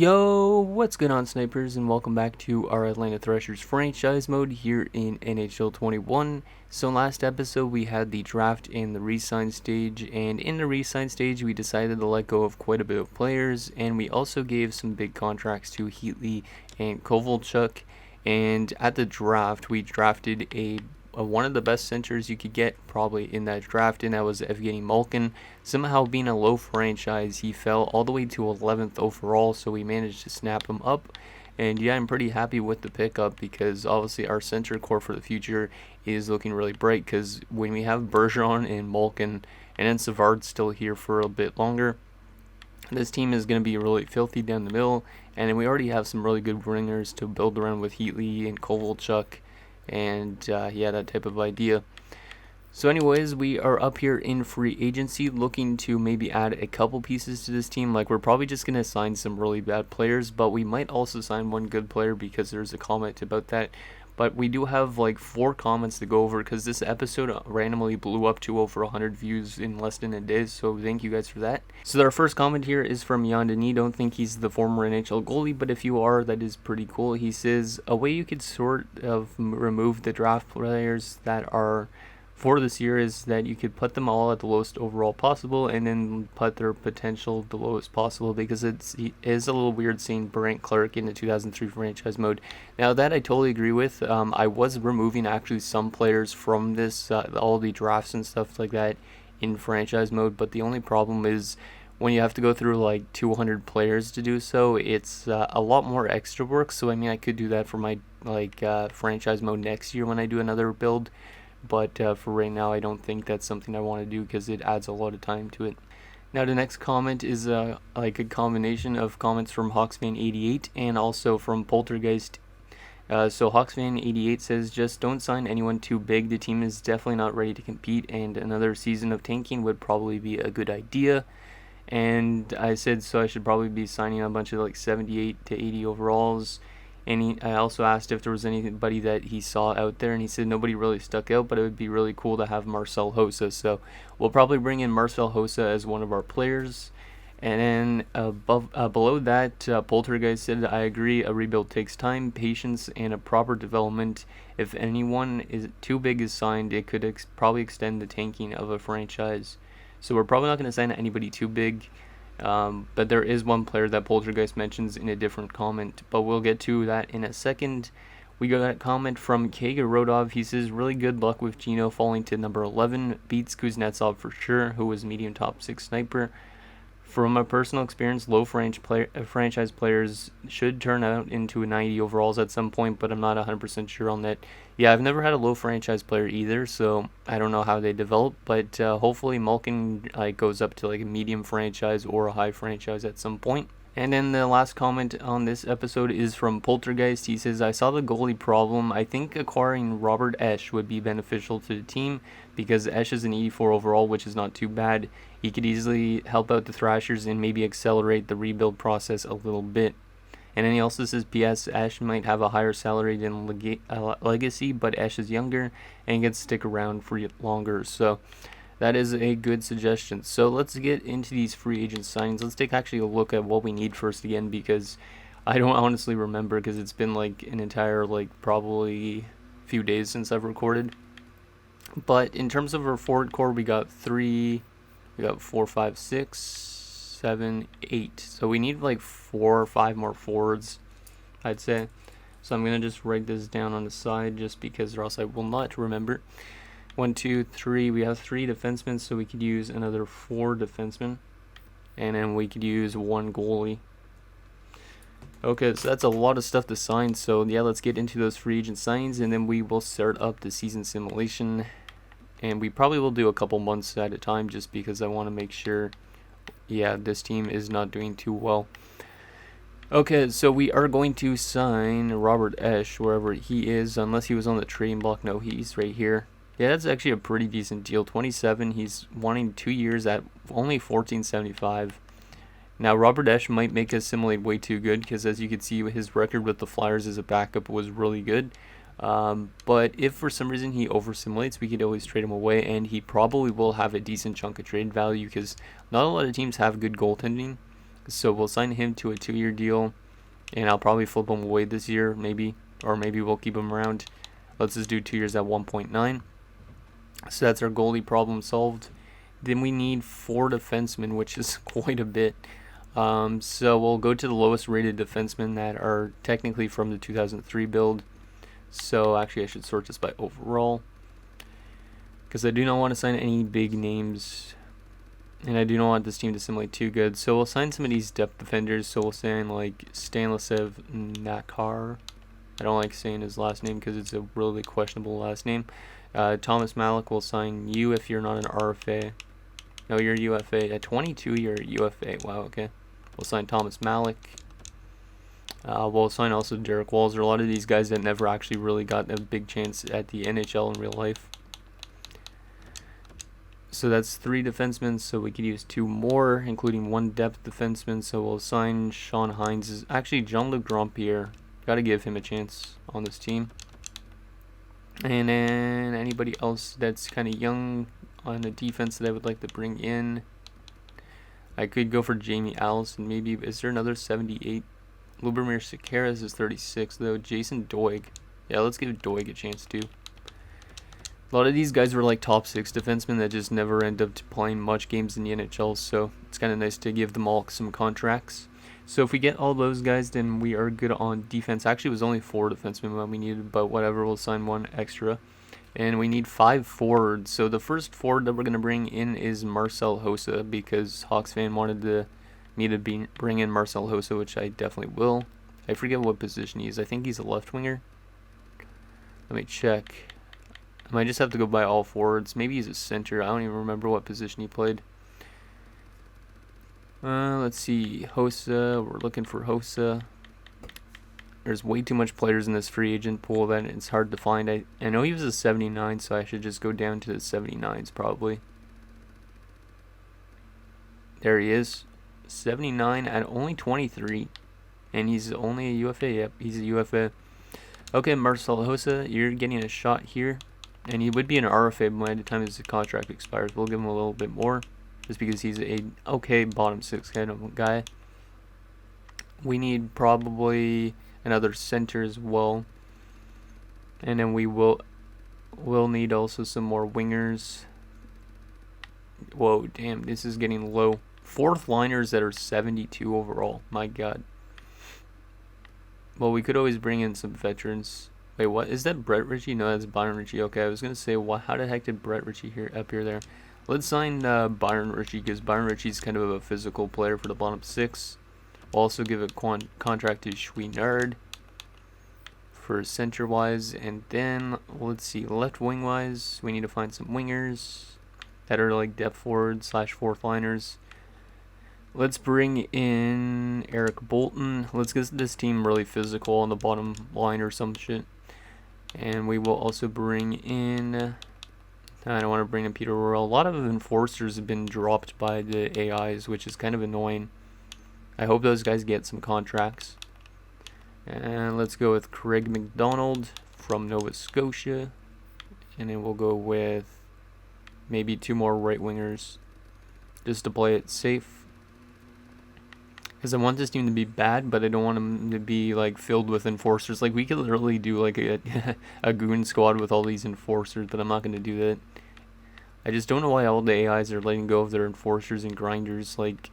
Yo, what's going on, snipers, and welcome back to our Atlanta Thrashers franchise mode here in NHL 21. So last episode we had the draft and the re-sign stage, and in the re-sign stage we decided to let go of quite a bit of players, and we also gave some big contracts to Heatley and Kovalchuk. And at the draft we drafted a one of the best centers you could get probably in that draft, and that was Evgeny Malkin. Somehow, being a low franchise, he fell all the way to 11th overall, so we managed to snap him up. And yeah, I'm pretty happy with the pickup because obviously our center core for the future is looking really bright, because when we have Bergeron and Malkin and then Savard's still here for a bit longer, this team is going to be really filthy down the middle, and we already have some really good wingers to build around with Heatley and Kovalchuk, and yeah, that type of idea. So anyways, we are up here in free agency looking to maybe add a couple pieces to this team. Like, we're probably just going to sign some really bad players, but we might also sign one good player because there's a comment about that. But we do have like 4 comments to go over because this episode randomly blew up to over 100 views in less than a day, so thank you guys for that. So our first comment here is from Jan Denis. Don't think he's the former NHL goalie, but if you are, that is pretty cool. He says, a way you could sort of remove the draft players that are for this year is that you could put them all at the lowest overall possible and then put their potential the lowest possible, because it is a little weird seeing Brent Clark in the 2003 franchise mode. Now that I totally agree with. I was removing actually some players from this, all the drafts and stuff like that in franchise mode, but the only problem is when you have to go through like 200 players to do so, it's a lot more extra work. So I mean, I could do that for my franchise mode next year when I do another build. But for right now, I don't think that's something I want to do because it adds a lot of time to it. Now the next comment is like a combination of comments from Hawksfan88 and also from Poltergeist. So Hawksfan88 says, just don't sign anyone too big. The team is definitely not ready to compete, and another season of tanking would probably be a good idea. And I said, so I should probably be signing a bunch of like 78 to 80 overalls. And I also asked if there was anybody that he saw out there, and he said nobody really stuck out, but it would be really cool to have Marcel Hossa. So we'll probably bring in Marcel Hossa as one of our players. And then below that, Poltergeist said, I agree, a rebuild takes time, patience, and a proper development. If anyone is too big is signed, it could probably extend the tanking of a franchise. So we're probably not going to sign anybody too big. But there is one player that Poltergeist mentions in a different comment, but we'll get to that in a second. We got a comment from Kega Rodov. He says, really good luck with Gino falling to number 11. Beats Kuznetsov for sure, who was medium top 6 sniper. From a personal experience, low franchise players should turn out into 90 overalls at some point, but I'm not 100% sure on that. Yeah, I've never had a low franchise player either, so I don't know how they develop, but hopefully Malkin goes up to like a medium franchise or a high franchise at some point. And then the last comment on this episode is from Poltergeist. He says, I saw the goalie problem. I think acquiring Robert Esch would be beneficial to the team because Esch is an 84 overall, which is not too bad. He could easily help out the Thrashers and maybe accelerate the rebuild process a little bit. And then he also says, P.S. Esch might have a higher salary than Legacy, but Esch is younger and can stick around for longer. So that is a good suggestion. So let's get into these free agent signings. Let's take actually a look at what we need first again, because I don't honestly remember, because it's been like an entire probably few days since I've recorded. But in terms of our forward core, we got 4, 5, 6, 7, 8. So we need like 4 or 5 more forwards, I'd say. So I'm going to just write this down on the side just because, or else I will not remember. 1, 2, 3. We have 3 defensemen, so we could use another 4 defensemen, and then we could use 1 goalie. Okay, so that's a lot of stuff to sign. So yeah, let's get into those free agent signings, and then we will start up the season simulation. And we probably will do a couple months at a time, just because I want to make sure, yeah, this team is not doing too well. Okay, so we are going to sign Robert Esch wherever he is, unless he was on the trading block. No, he's right here. Yeah, that's actually a pretty decent deal. 27. He's wanting 2 years at only $14.75. Now, Robert Esch might make us simulate way too good, because as you can see, his record with the Flyers as a backup was really good. But if for some reason he over-simulates, we could always trade him away, and he probably will have a decent chunk of trade value, because not a lot of teams have good goaltending. So we'll sign him to a 2-year deal, and I'll probably flip him away this year, maybe, or maybe we'll keep him around. Let's just do 2 years at 1.9. So that's our goalie problem solved. Then we need 4 defensemen, which is quite a bit. So we'll go to the lowest rated defensemen that are technically from the 2003 build. So actually I should sort this by overall, because I do not want to sign any big names, and I do not want this team to simulate too good. So we'll sign some of these depth defenders. So we'll sign like Stanislav Nakar. I don't like saying his last name because it's a really questionable last name. Thomas Malik, will sign you if you're not an RFA. No, you're UFA. At 22, you're UFA. Wow, okay. We'll sign Thomas Malik. We'll sign also Derek Walzer. A lot of these guys that never actually really got a big chance at the NHL in real life. So that's 3 defensemen, so we could use 2 more, including 1 depth defenseman. So we'll sign Sean Hines. Actually, Jean-Luc Grandpierre. Got to give him a chance on this team. And then anybody else that's kind of young on the defense that I would like to bring in. I could go for Jamie Allison, maybe. Is there another 78? Lubomir Sakaras is 36, though. Jason Doig. Yeah, let's give Doig a chance, too. A lot of these guys were like top 6 defensemen that just never end up playing much games in the NHL, so it's kind of nice to give them all some contracts. So if we get all those guys, then we are good on defense. Actually, it was only 4 defensemen that we needed, but whatever, we'll sign 1 extra. And we need 5 forwards. So the first forward that we're going to bring in is Marcel Hossa, because Hawks fan wanted me to bring in Marcel Hossa, which I definitely will. I forget what position he is. I think he's a left winger. Let me check. I might just have to go by all forwards. Maybe he's a center. I don't even remember what position he played. Let's see. Hossa. We're looking for Hossa. There's way too much players in this free agent pool that it's hard to find. I know he was a 79, so I should just go down to the 79s probably. There he is. 79 at only 23. And he's only a UFA. Yep, he's a UFA. Okay, Marcel Hossa, you're getting a shot here. And he would be an RFA by the time his contract expires. We'll give him a little bit more, just because he's a okay bottom 6 kind of guy. We need probably another center as well, and then we'll need also some more wingers. Whoa, damn, this is getting low. 4th liners that are 72 overall. My God. Well, we could always bring in some veterans. Wait, what is that? Brett Ritchie? No, that's Byron Ritchie. Okay, I was gonna say, what? How the heck did Brett Ritchie appear there? Let's sign Byron Ritchie, because Byron Ritchie's kind of a physical player for the bottom 6. We'll also give a contract to Chouinard for center wise, and then let's see, left wing wise, we need to find some wingers that are like depth forward / 4th liners. Let's bring in Eric Bolton. Let's get this team really physical on the bottom line or some shit. And we will also bring in, I don't want to bring in Peter Royal. A lot of enforcers have been dropped by the AIs, which is kind of annoying. I hope those guys get some contracts. And let's go with Craig McDonald from Nova Scotia. And then we'll go with maybe 2 more right wingers, just to play it safe. Because I want this team to be bad, but I don't want them to be like filled with enforcers. Like, we could literally do like a goon squad with all these enforcers, but I'm not going to do that. I just don't know why all the AIs are letting go of their enforcers and grinders. Like,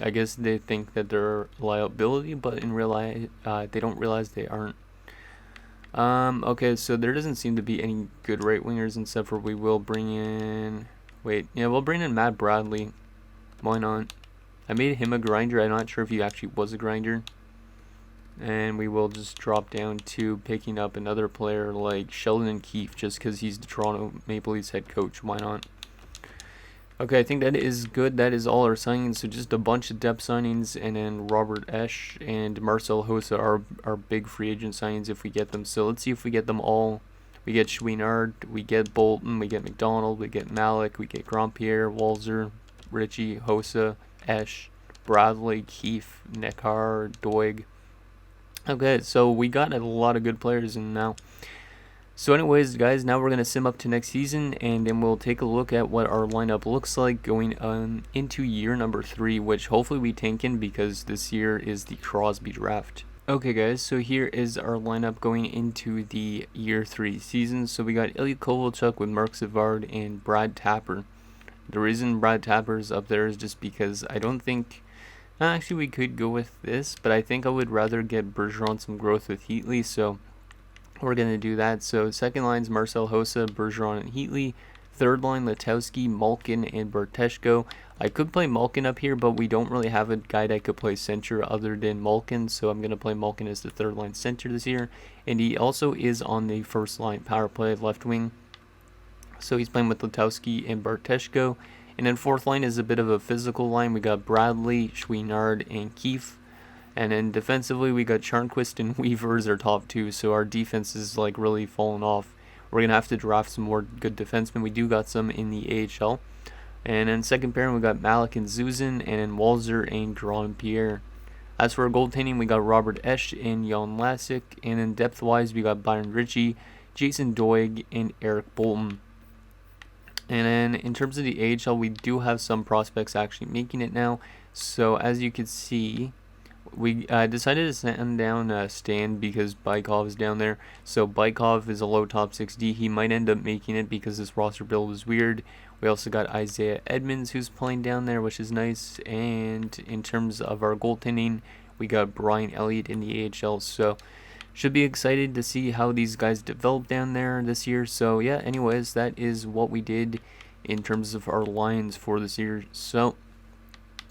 I guess they think that they're a liability, but in real life, they don't realize they aren't. Okay, so there doesn't seem to be any good right wingers, except for we will bring in... Wait, yeah, we'll bring in Matt Bradley. Why not? I made him a grinder. I'm not sure if he actually was a grinder. And we will just drop down to picking up another player like Sheldon Keefe, just because he's the Toronto Maple Leafs head coach. Why not? Okay, I think that is good. That is all our signings. So just a bunch of depth signings, and then Robert Esch and Marcel Hossa are our big free agent signings if we get them. So let's see if we get them all. We get Chouinard, we get Bolton, we get McDonald, we get Malik, we get Grandpierre, Walzer, Ritchie, Hossa, Esch, Bradley, Keefe, Nekar, Doig. Okay, so we got a lot of good players in now. So anyways, guys, now we're going to sim up to next season, and then we'll take a look at what our lineup looks like going into year number 3, which hopefully we tank in because this year is the Crosby draft. Okay, guys, so here is our lineup going into the year 3 season. So we got Ilya Kovalchuk with Mark Savard and Brad Tapper. The reason Brad Tapper is up there is just because I don't think... Actually, we could go with this, but I think I would rather get Bergeron some growth with Heatley, so we're going to do that. So second line's Marcel Hossa, Bergeron, and Heatley. Third line, Letowski, Malkin, and Barteshko. I could play Malkin up here, but we don't really have a guy that could play center other than Malkin, so I'm going to play Malkin as the third line center this year. And he also is on the first line power play left wing. So he's playing with Letowski and Barteshko. And then fourth line is a bit of a physical line. We got Bradley, Chouinard, and Keefe. And then defensively, we got Charnquist and Weaver as our top two. So our defense is like really falling off. We're going to have to draft some more good defensemen. We do got some in the AHL. And then second pairing, we got Malik and Zuzin, and then Walzer and Grand Pierre. As for our goaltending, we got Robert Esch and Jan Lasik. And then depth-wise, we got Byron Ritchie, Jason Doig, and Eric Bolton. And then in terms of the AHL, we do have some prospects actually making it now. So as you can see, we decided to send down Stan because Bykov is down there. So Bykov is a low top 6D. He might end up making it because this roster build was weird. We also got Isaiah Edmonds who's playing down there, which is nice. And in terms of our goaltending, we got Brian Elliott in the AHL. So should be excited to see how these guys develop down there this year. So yeah, anyways, that is what we did in terms of our lines for this year. So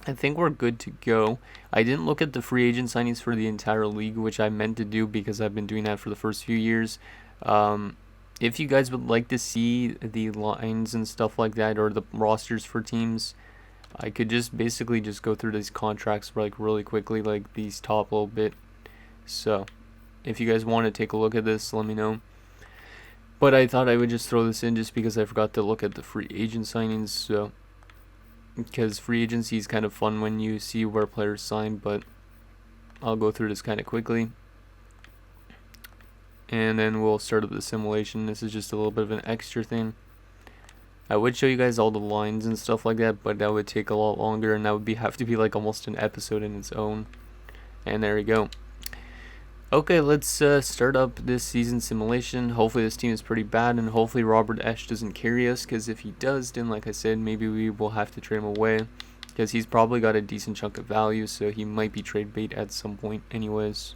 I think we're good to go. I didn't look at the free agent signings for the entire league, which I meant to do because I've been doing that for the first few years. If you guys would like to see the lines and stuff like that, or the rosters for teams, I could just basically just go through these contracts like really quickly, like these top little bit. So if you guys want to take a look at this, let me know. But I thought I would just throw this in just because I forgot to look at the free agent signings. So because free agency is kind of fun when you see where players sign, but I'll go through this kind of quickly. And then we'll start up the simulation. This is just a little bit of an extra thing. I would show you guys all the lines and stuff like that, but that would take a lot longer, and that would have to be like almost an episode in its own. And there we go. Okay, let's start up this season simulation. Hopefully this team is pretty bad, and hopefully Robert Esch doesn't carry us, because if he does, then like I said, maybe we will have to trade him away, because he's probably got a decent chunk of value, so he might be trade bait at some point anyways.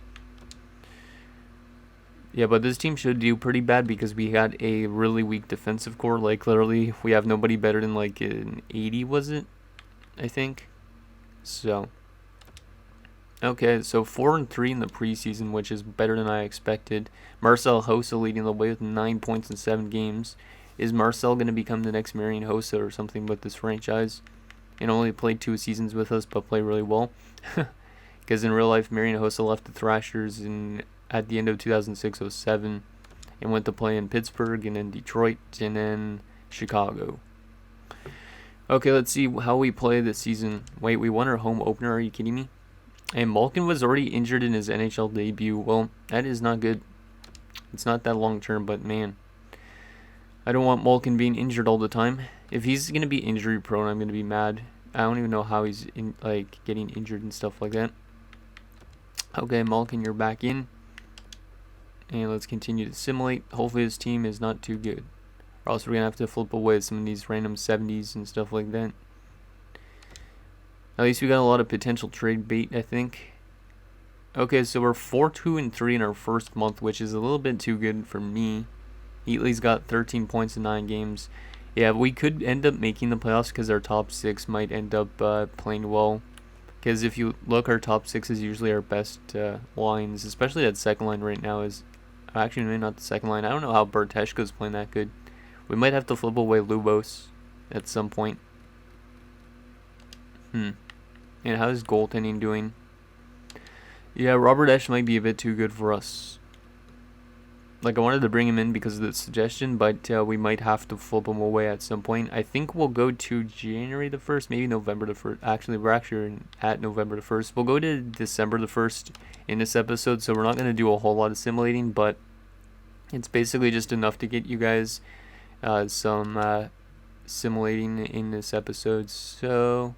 Yeah, but this team should do pretty bad because we had a really weak defensive core. Like, literally, we have nobody better than, like, an 80, was it? I think. So, okay, so 4-3 in the preseason, which is better than I expected. Marcel Hossa leading the way with 9 points in 7 games. Is Marcel going to become the next Marian Hossa or something with this franchise? And only played 2 seasons with us, but play really well. Because in real life, Marian Hossa left the Thrashers at the end of 2006-07 and went to play in Pittsburgh and then Detroit and then Chicago. Okay, let's see how we play this season. Wait, we won our home opener, are you kidding me? And Malkin was already injured in his NHL debut. Well, that is not good. It's not that long term, but man, I don't want Malkin being injured all the time. If he's going to be injury prone, I'm going to be mad. I don't even know how he's getting injured and stuff like that. Okay, Malkin, you're back in. And let's continue to simulate. Hopefully this team is not too good, or else we're going to have to flip away some of these random 70s and stuff like that. At least we got a lot of potential trade bait, I think. Okay, so we're 4-2-3 in our first month, which is a little bit too good for me. Heatley's got 13 points in 9 games. Yeah, we could end up making the playoffs because our top 6 might end up playing well. Because if you look, our top 6 is usually our best lines, especially that second line right now is... Actually, maybe not the second line. I don't know how Barteshko's playing that good. We might have to flip away Lubos at some point. And how's goaltending doing? Yeah, Robert Esch might be a bit too good for us. Like, I wanted to bring him in because of the suggestion, but we might have to flip him away at some point. I think we'll go to January the 1st, maybe November the 1st. Actually, we're actually at November the 1st. We'll go to December the 1st in this episode, so we're not going to do a whole lot of simulating, but It's basically just enough to get you guys some simulating in this episode. So,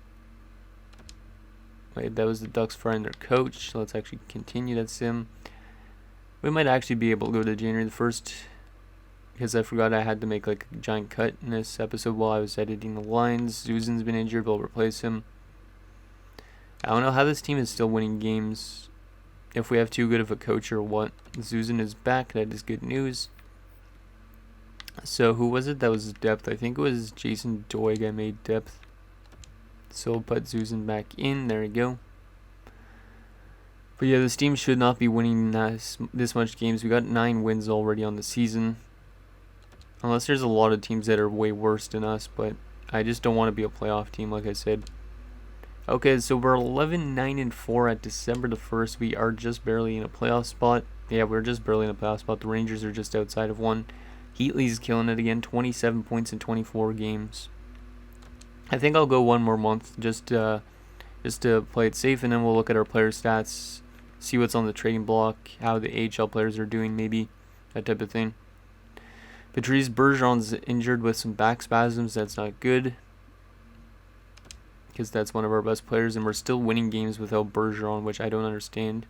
wait, that was the Ducks firing their coach. Let's actually continue that sim. We might actually be able to go to January the 1st, because I forgot I had to make like a giant cut in this episode while I was editing the lines. Susan's been injured, we'll replace him. I don't know how this team is still winning games, if we have too good of a coach or what. Susan is back, that is good news. So who was it that was depth? I think it was Jason Doig I made depth. So we'll put Susan back in, there we go. But yeah, this team should not be winning this much games. We got 9 wins already on the season. Unless there's a lot of teams that are way worse than us, but I just don't want to be a playoff team, like I said. Okay, so we're 11-9-4 at December the 1st. We are just barely in a playoff spot. Yeah, we're just barely in a playoff spot. The Rangers are just outside of one. Heatley's killing it again, 27 points in 24 games. I think I'll go one more month just to play it safe, and then we'll look at our player stats, see what's on the trading block, how the AHL players are doing, maybe that type of thing. Patrice Bergeron's injured with some back spasms. That's not good, because that's one of our best players, and we're still winning games without Bergeron, which I don't understand.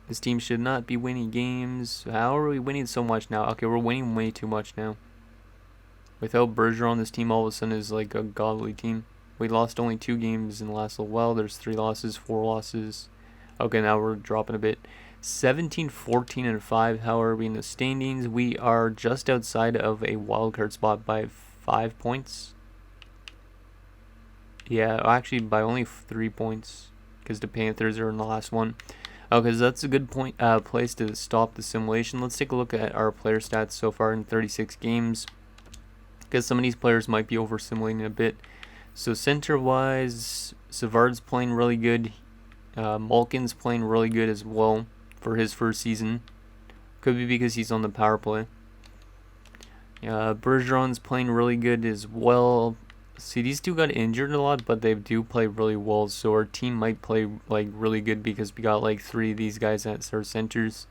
This team should not be winning games. How are we winning so much now? Okay, we're winning way too much now. Without Bergeron, this team all of a sudden is like a godly team. We lost only 2 games in the last little while. There's 3 losses, 4 losses. Okay, now we're dropping a bit. 17, 14, and 5. How are we in the standings? We are just outside of a wildcard spot by 5 points. Yeah, actually by only 3 points, because the Panthers are in the last one. Okay, so that's a good place to stop the simulation. Let's take a look at our player stats so far in 36 games, because some of these players might be over simulating a bit. So center-wise, Savard's playing really good. Malkin's playing really good as well for his first season. Could be because he's on the power play. Bergeron's playing really good as well. See, these two got injured a lot, but they do play really well, so our team might play like really good because we got like 3 of these guys as our centers.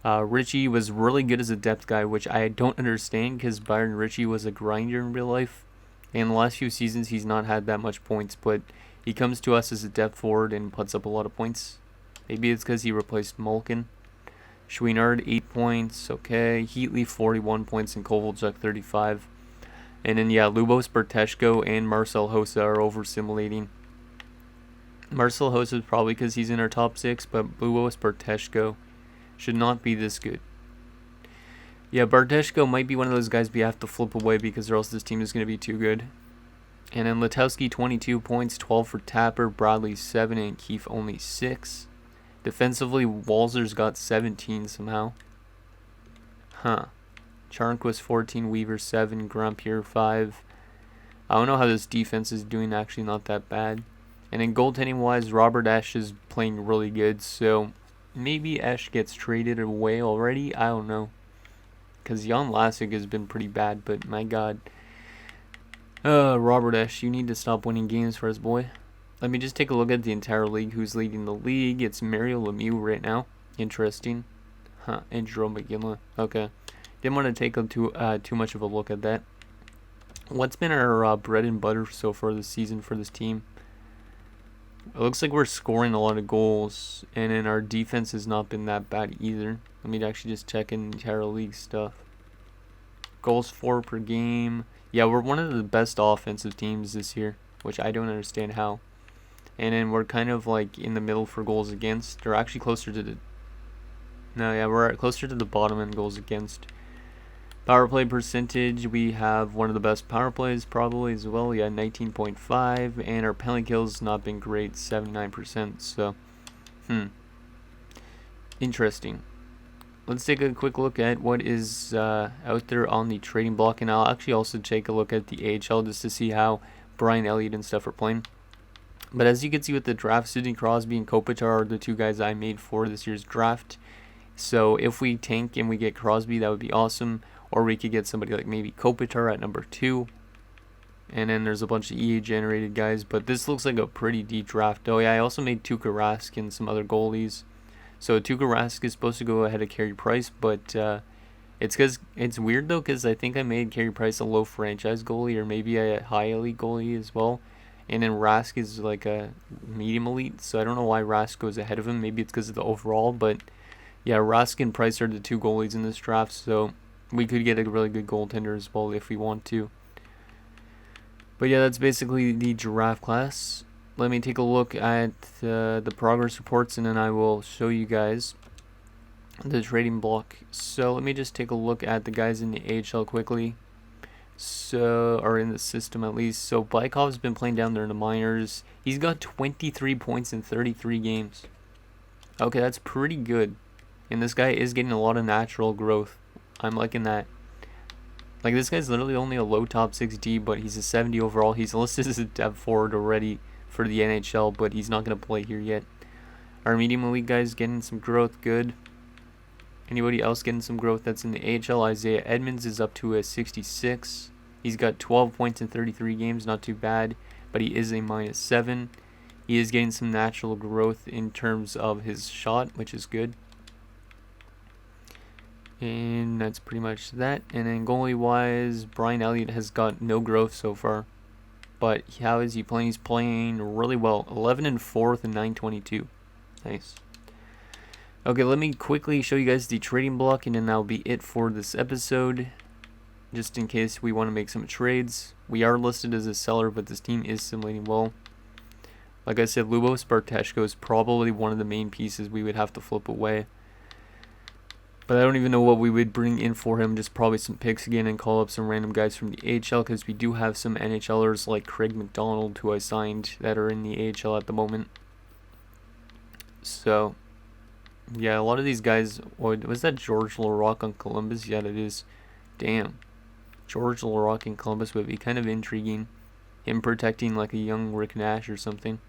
Richie was really good as a depth guy, which I don't understand, because Byron Richie was a grinder in real life. In the last few seasons, he's not had that much points, but he comes to us as a depth forward and puts up a lot of points. Maybe it's because he replaced Malkin. Chouinard, 8 points. Okay. Heatley, 41 points, and Kovalchuk, 35. And then, yeah, Lubos Berteshko and Marcel Hossa are over simulating. Marcel Hossa is probably because he's in our top 6, but Lubos Berteshko should not be this good. Yeah, Berteshko might be one of those guys we have to flip away, because or else this team is going to be too good. And then Letowski, 22 points, 12 for Tapper, Bradley 7, and Keefe only 6. Defensively, Walzer's got 17 somehow. Huh. Charnquist 14, Weaver 7, Grandpierre 5. I don't know how this defense is doing, actually not that bad. And then goaltending wise, Robert Esch is playing really good, so maybe Esch gets traded away already, I don't know. Because Jan Lasik has been pretty bad, but my god. Robert Esch, you need to stop winning games for us, boy. Let me just take a look at the entire league. Who's leading the league? It's Mario Lemieux right now. Interesting. And Jerome McGinley. Okay. Didn't want to take too much of a look at that. What's been our bread and butter so far this season for this team? It looks like we're scoring a lot of goals, and then our defense has not been that bad either. Let me actually just check in entire league stuff. Goals for per game. Yeah, we're one of the best offensive teams this year, which I don't understand how. And then we're kind of like in the middle for goals against. Or actually closer to the... No, yeah, we're closer to the bottom in goals against. Power play percentage, we have one of the best power plays probably as well. Yeah, 19.5. And our penalty kills not been great, 79%. So, interesting. Let's take a quick look at what is out there on the trading block. And I'll actually also take a look at the AHL just to see how Brian Elliott and stuff are playing. But as you can see with the draft, Sidney Crosby and Kopitar are the 2 guys I made for this year's draft. So if we tank and we get Crosby, that would be awesome. Or we could get somebody like maybe Kopitar at number 2. And then there's a bunch of EA generated guys. But this looks like a pretty deep draft. Oh yeah, I also made Tuukka Rask and some other goalies. So Tuukka Rask is supposed to go ahead of Carey Price, but it's weird though, because I think I made Carey Price a low franchise goalie, or maybe a high elite goalie as well. And then Rask is like a medium elite, so I don't know why Rask goes ahead of him. Maybe it's because of the overall, but yeah, Rask and Price are the two goalies in this draft, so we could get a really good goaltender as well if we want to. But yeah, that's basically the draft class. Let me take a look at the progress reports, and then I will show you guys the trading block. So let me just take a look at the guys in the AHL quickly. So, or in the system at least. So Bykov's been playing down there in the minors. He's got 23 points in 33 games. Okay, that's pretty good. And this guy is getting a lot of natural growth. I'm liking that. Like, this guy's literally only a low top 6D, but he's a 70 overall. He's listed as a depth forward already for the NHL, but he's not going to play here yet. Our medium elite guy's getting some growth, good. Anybody else getting some growth that's in the AHL? Isaiah Edmonds is up to a 66. He's got 12 points in 33 games, not too bad, but he is a -7. He is getting some natural growth in terms of his shot, which is good. And that's pretty much that. And then goalie-wise, Brian Elliott has got no growth so far. But how is he playing? He's playing really well. 11 and 4th and 922. Nice. Okay, let me quickly show you guys the trading block, and then that'll be it for this episode. Just in case we want to make some trades. We are listed as a seller, but this team is simulating well. Like I said, Lubos Barteshko is probably one of the main pieces we would have to flip away. But I don't even know what we would bring in for him. Just probably some picks again and call up some random guys from the AHL, because we do have some NHLers like Craig McDonald, who I signed, that are in the AHL at the moment. So, yeah, a lot of these guys... was that George Laraque on Columbus? Yeah, that is. Damn. George Laraque in Columbus would be kind of intriguing. Him protecting like a young Rick Nash or something.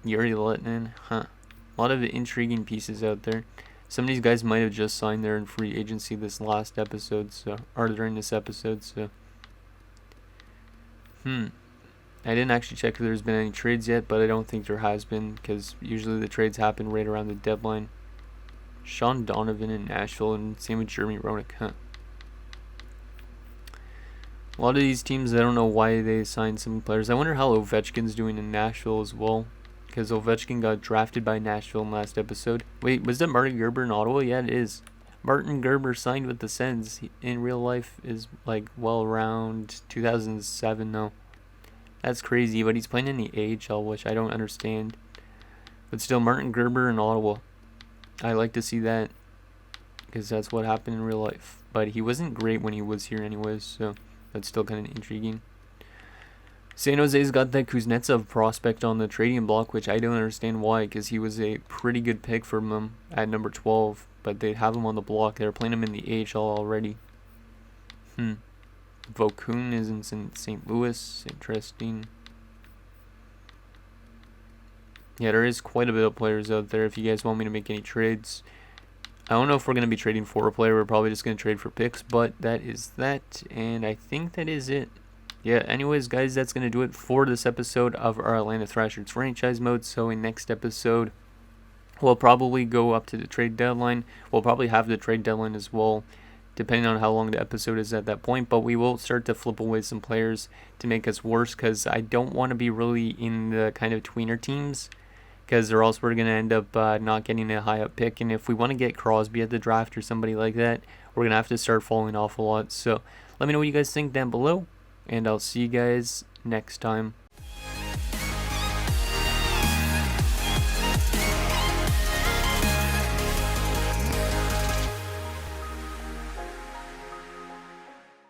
Yuri Letnin. Huh. A lot of intriguing pieces out there. Some of these guys might have just signed there in free agency this last episode, so, or during this episode, so. I didn't actually check if there's been any trades yet, but I don't think there has been, because usually the trades happen right around the deadline. Sean Donovan in Nashville, and same with Jeremy Roenick, huh. A lot of these teams, I don't know why they signed some players. I wonder how Ovechkin's doing in Nashville as well, because Ovechkin got drafted by Nashville in last episode. Wait, was that Martin Gerber in Ottawa? Yeah, it is. Martin Gerber signed with the Sens. He, in real life, is like well around 2007 though. That's crazy, but he's playing in the AHL, which I don't understand. But still, Martin Gerber in Ottawa. I like to see that, because that's what happened in real life. But he wasn't great when he was here anyways, so that's still kind of intriguing. San Jose's got that Kuznetsov prospect on the trading block, which I don't understand why, because he was a pretty good pick for them at number 12, but they have him on the block. They're playing him in the AHL already. Vokun is in St. Louis. Interesting. Yeah, there is quite a bit of players out there if you guys want me to make any trades. I don't know if we're going to be trading for a player. We're probably just going to trade for picks, but that is that, and I think that is it. Yeah, anyways, guys, that's going to do it for this episode of our Atlanta Thrashers franchise mode. So in next episode, we'll probably go up to the trade deadline. We'll probably have the trade deadline as well, depending on how long the episode is at that point. But we will start to flip away some players to make us worse, because I don't want to be really in the kind of tweener teams, because or else we're going to end up not getting a high up pick. And if we want to get Crosby at the draft or somebody like that, we're going to have to start falling off a lot. So let me know what you guys think down below, and I'll see you guys next time.